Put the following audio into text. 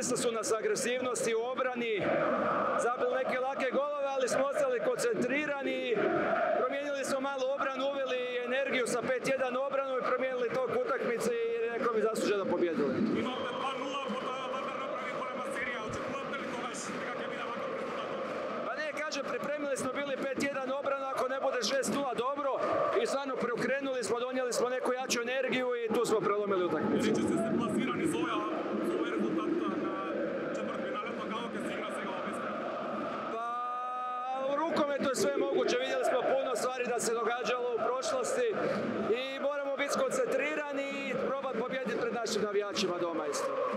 Presli su nas agresivnosti u obrani, zabili neke lake golove, ali smo ostali koncentrirani. Promijenili smo malo obranu, uveli energiju sa 5-1 obranu i promijenili tok utakmice i rekao bi zasluženo pobjedili. Pa ne, kažem, pripremili smo bili 5-1 obranu, ako ne bude 6-0 dobro i stvarno preokrenuli smo, donijeli smo neku jaču energiju i tu smo prelomili utakmicu. To je sve moguće, vidjeli smo puno stvari da se događalo u prošlosti i moramo biti skoncentrirani i probati pobijediti pred našim navijačima doma isto.